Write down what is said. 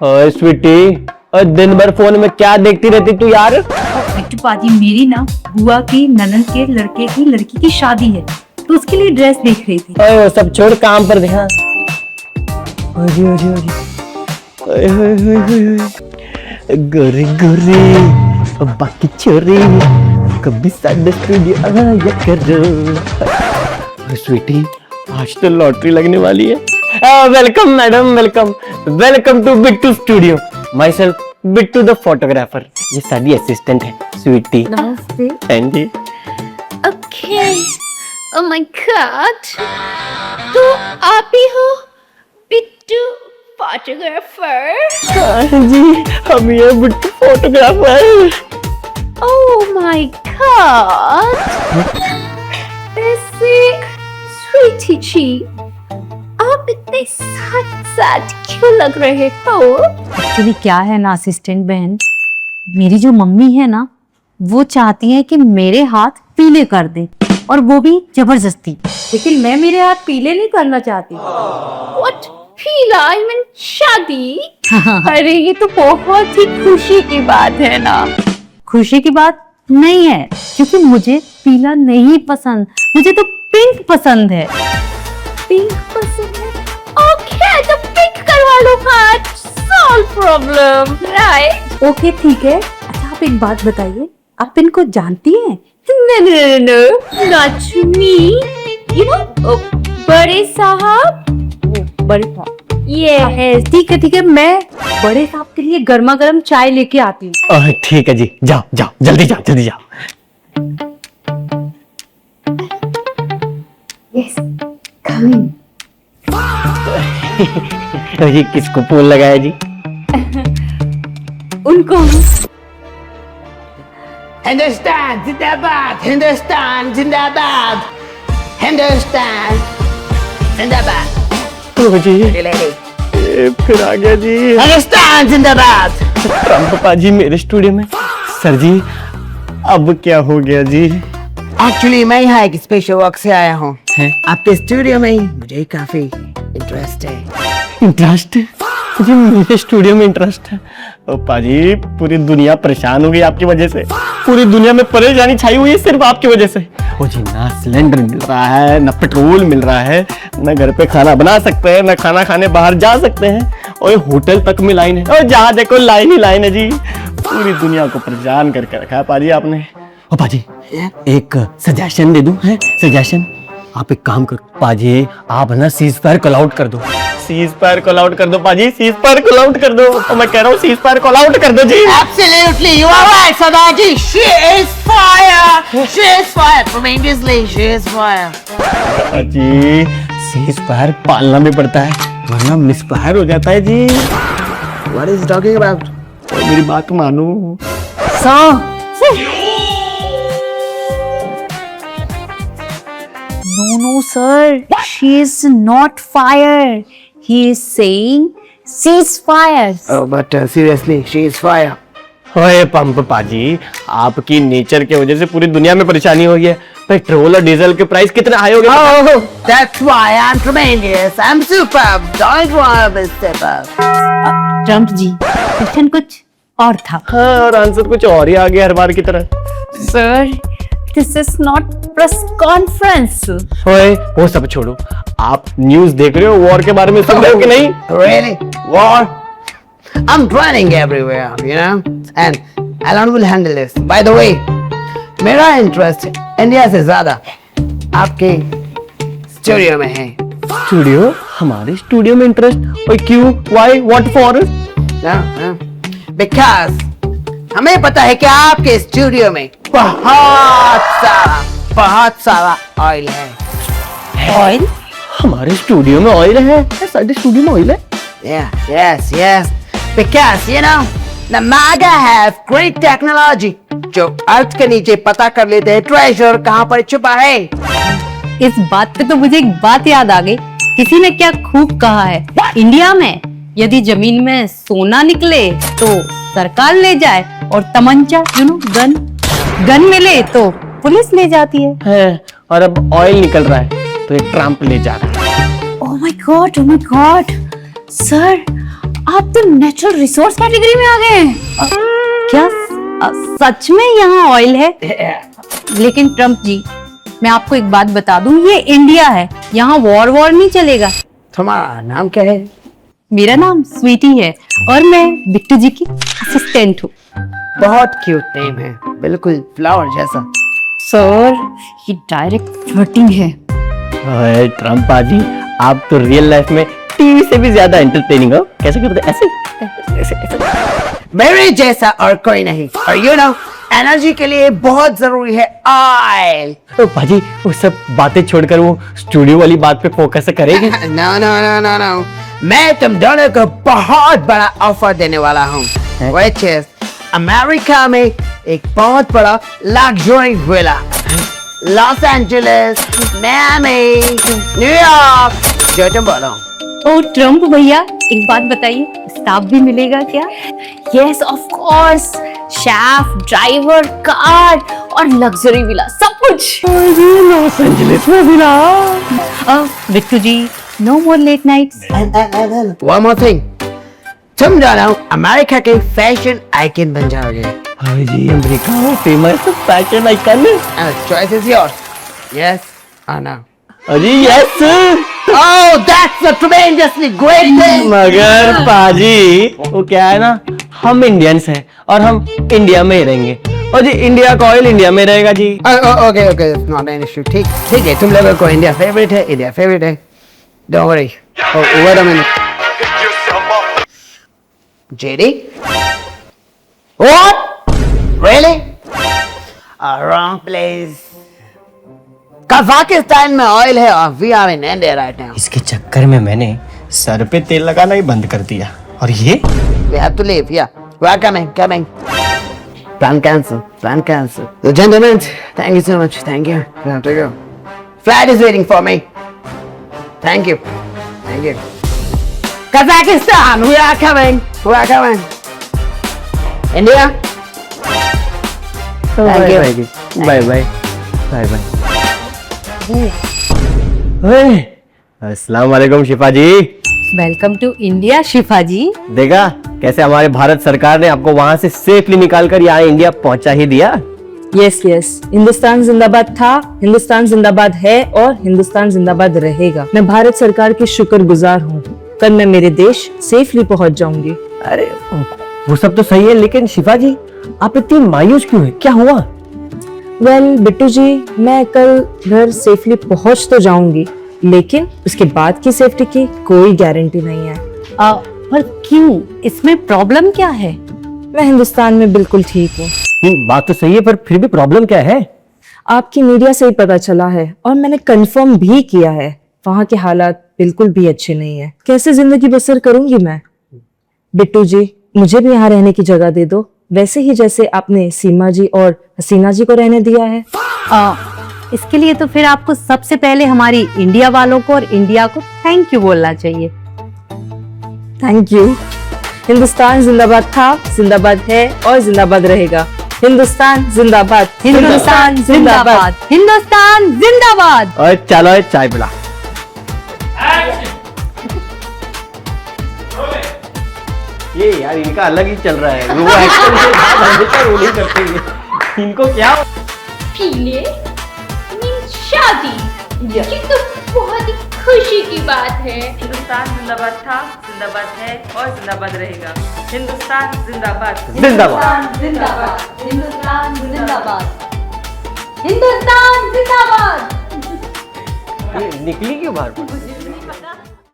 ओए स्वीटी, और दिन भर फोन में क्या देखती रहती तू यार? बिट्टू पाजी, मेरी ना बुआ की ननद के लड़के की लड़की की शादी है, तो उसके लिए ड्रेस देख रही थी। ओए वो सब छोड़, काम पर ध्यान। ओए ओए ओए गोरी गोरी बाकी छोरी कभी साडे स्टूडियो आया करो। स्वीटी, आज तो लॉटरी लगने वाली है। Welcome madam, welcome welcome to Bittu studio. Myself Bittu the photographer. ये साडी असिस्टेंट है स्वीटी। नमस्ते। हाँ जी। ओके। ओह माय गॉड, तो आप ही हो बिट्टू फोटोग्राफर? हाँ जी, हम ये Bittu photographer. Oh my God, ऐसे स्वीटी जी, आप इतने साथ क्यों लग रहे हो? एक्चुअली क्या है ना असिस्टेंट बहन, मेरी जो मम्मी है ना, वो चाहती है कि मेरे हाथ पीले कर दे, और वो भी जबरदस्ती। लेकिन मैं मेरे हाथ पीले नहीं करना चाहती। What? पीला? I mean शादी? अरे ये तो बहुत ही खुशी की बात है ना। खुशी की बात नहीं है, क्योंकि मुझे पीला नहीं पसंद, मुझे तो पिंक पसंद है। पिंक पसंद है? ओके, तो पिंक करवा लो हाथ, सॉल्व प्रॉब्लम, राइट? ओके ठीक है। अच्छा आप एक बात बताइए, आप इनको जानती हैं? No, not me. You know, बड़े साहब? बड़े साहब? Yes. ठीक है, मैं बड़े साहब के लिए गर्मा गर्म चाय लेके आती हूँ। ठीक है जी, जाओ जाओ, जल्दी जाओ, जल्दी जाओ। Yes, coming. जी किसको फूल लगाया जी? उनको। हिंदुस्तान जिंदाबाद, हिंदुस्तान जिंदाबाद, हिंदुस्तान जिंदाबाद। ओ जी, ये फिर आ गया जी। हिंदुस्तान जिंदाबाद। ट्रम्प पाजी मेरे स्टूडियो में। सर जी, अब क्या हो गया जी? एक्चुअली मैं यहाँ एक स्पेशल वर्क से आया हूँ। हैं? आपके स्टूडियो में मुझे काफी इंटरेस्ट है। इंटरेस्ट जी? मेरे स्टूडियो में इंटरेस्ट है? ओ पाजी, पूरी दुनिया परेशान हो गई आपकी वजह से। पूरी दुनिया में परेशानी छाई हुई है सिर्फ आपकी वजह से। ओ जी, ना सिलेंडर मिल रहा है, ना पेट्रोल मिल रहा है, ना घर पे खाना बना सकते हैं, ना खाना खाने बाहर जा सकते हैं, और होटल तक में लाइन है, और जहाँ देखो लाइन ही लाइन है जी। पूरी दुनिया को परेशान करके रखा है पाजी आपने। ओ पाजी, एक सजेशन दे दूं? है सजेशन? आप एक काम करो पाजी, आप ना सीज फायर कॉल आउट कर दो। सीज फायर कॉल आउट कर दो पाजी, सीज फायर कॉल आउट कर दो। तो मैं कह रहा हूँ सीज फायर कॉल आउट कर दो जी। Absolutely, you are right, Sadaji. She is fire. She is fire. Tremendously, she is fire. जी, सीज फायर पालना भी पड़ता है, वरना मिस फायर हो जाता है जी। What is he talking about? तो मेरी बात मानो। No, sir. She is not fire. He is saying ceasefire. Oh, but seriously, she is fire. ओए पंप पाजी, आपकी नेचर के वजह से पूरी दुनिया में परेशानी हो गई है। पेट्रोल और डीजल के प्राइस कितने हाई हो गए? Oh, that's why I'm tremendous. I'm superb. Don't worry, Mr. Superb. Trump जी, क्वेश्चन कुछ और था। हाँ, और आंसर कुछ और ही आ गया हर बार की तरह। Sir, this is not press conference. ओए वो सब छोड़ो, आप न्यूज़ देख रहे हो? वॉर के बारे में सुन रहे हो कि नहीं? Really? War? I'm running everywhere, you know, and Alan will handle this. By the way, मेरा इंटरेस्ट इंडिया से ज्यादा आपके स्टूडियो में है। स्टूडियो? हमारे स्टूडियो में इंटरेस्ट? और क्यों? व्हाई? What for? Because हमें पता है कि आपके स्टूडियो में बहुत सारा ऑयल है। Oil? हमारे स्टूडियो में ऑयल है? साढ़े स्टूडियो में ऑयल है? Yeah, yes. Because you know, the MAGA have great technology. जो अर्थ के नीचे पता कर लेते हैं ट्रेजर कहाँ पर छुपा है। इस बात पे तो मुझे एक बात याद आ गई। किसी ने क्या खूब कहा है, इंडिया में यदि जमीन में सोना निकले तो सरकार ले जाए, और तमंचा गन मिले तो पुलिस ले जाती है। और अब ऑयल निकल रहा है तो ये ट्रम्प ले जा रहा है। Oh my God, सर आप तो नेचुरल रिसोर्स कैटेगरी में आ गए हैं। क्या सच में यहाँ ऑयल है? लेकिन ट्रम्प जी, मैं आपको एक बात बता दूं, ये इंडिया है, यहाँ वॉर नहीं चलेगा। तुम्हारा नाम क्या है? मेरा नाम स्वीटी है और मैं बिट्टू जी की असिस्टेंट हूँ। बहुत क्यूट नेम है, बिल्कुल फ्लावर जैसा। सर, ये डायरेक्ट फ्लर्टिंग है। ओए ट्रम्प पाजी, आप तो रियल लाइफ में टीवी से भी ज्यादा एंटरटेनिंग हो। कैसे करते ऐसे? मेरे जैसा और कोई नहीं। और यू नो, एनर्जी के लिए बहुत जरूरी है ऑयल। तो पाजी वो सब बातें छोड़कर वो स्टूडियो वाली बात पे फोकस करेंगे। No no no no no, मैं तुम दोनों को बहुत बड़ा ऑफर देने वाला हूँ। Which is अमेरिका में एक बहुत बड़ा luxury villa, Los Angeles, Miami, New York, जो तुम बोलो। ओ ट्रम्प भैया, एक बात बताइए, स्टाफ भी मिलेगा क्या? Yes of course, chef, driver, car और लग्जरी विला, सब कुछ। लॉस एंजलिस में भी ना। Bittu ji, no more late nights. One more thing, तुम दोनों अमेरिका के फैशन आइकन बन जाओगे। हाँ जी, अमेरिका में famous fashion icon. Choice is yours. Yes or no? अजी yes. Oh, that's a tremendously great thing. मगर पाजी वो क्या है ना, हम इंडियंस हैं और हम इंडिया में ही रहेंगे। और जी इंडिया का ऑयल इंडिया में रहेगा जी। Okay, it's not an issue. ठीक है, तुम लोगों को इंडिया फेवरेट है, इंडिया फेवरेट है। Don't worry. Oh, wait a minute. JD? What? Really? Wrong place. Kazakhstan में ऑयल है और we are in India right now. इसके चक्कर में मैंने सर पे तेल लगाना ही बंद कर दिया। और ये We have to leave. Yeah, we are coming. Plan cancel. The gentlemen, thank you so much. Thank you. We have to go. Flight is waiting for me. Thank you. Kazakhstan, we are coming. India. Thank you. Bye. अस्सलाम वालेकुम शिफा जी। Welcome to India शिफा जी। देखा कैसे हमारे भारत सरकार ने आपको वहां से सेफली निकालकर यहाँ इंडिया पहुंचा ही दिया। यस हिंदुस्तान जिंदाबाद था, हिंदुस्तान जिंदाबाद है और हिंदुस्तान जिंदाबाद रहेगा। मैं भारत सरकार की शुक्रगुजार हूँ। कल मैं मेरे देश सेफली पहुँच जाऊंगी। अरे वो सब तो सही है, लेकिन शिफा जी आप इतनी मायूस क्यों है? क्या हुआ? वेल बिट्टू जी, मैं कल घर सेफली पहुँच तो जाऊंगी, लेकिन उसके बाद की सेफ्टी की कोई गारंटी नहीं है। पर क्यों? इसमें प्रॉब्लम क्या है? मैं हिंदुस्तान में बिल्कुल ठीक हूँ। बात तो सही है, पर फिर भी प्रॉब्लम क्या है? आपकी मीडिया से ही पता चला है और मैंने कंफर्म भी किया है, वहाँ के हालात बिल्कुल भी अच्छे नहीं है। कैसे जिंदगी बसर करूंगी मैं? बिट्टू जी, मुझे भी यहाँ रहने की जगह दे दो, वैसे ही जैसे आपने सीमा जी और हसीना जी को रहने दिया है। इसके लिए तो फिर आपको सबसे पहले हमारी इंडिया वालों को और इंडिया को थैंक यू बोलना चाहिए। Thank you. हिंदुस्तान जिंदाबाद था, जिंदाबाद है और जिंदाबाद रहेगा। हिंदुस्तान जिंदाबाद, हिंदुस्तान जिंदाबाद। हिंदुस्तान जिंदाबाद। और चलो चाय पिला। ये यार इनका अलग ही चल रहा है, वो एक्शन से हमेशा रोलिंग करते हैं। इनको क्या पीले मीन्स शादी, ये तो बहुत ही खुशी की बात है। हिंदुस्तान जिंदाबाद था, जिंदाबाद है और जिंदाबाद रहेगा। हिंदुस्तान जिंदाबाद। जिंदाबाद। जिंदाबाद। हिंदुस्तान जिंदाबाद। हिंदुस्तान जिंदाबाद। निकली क्यों बाहर?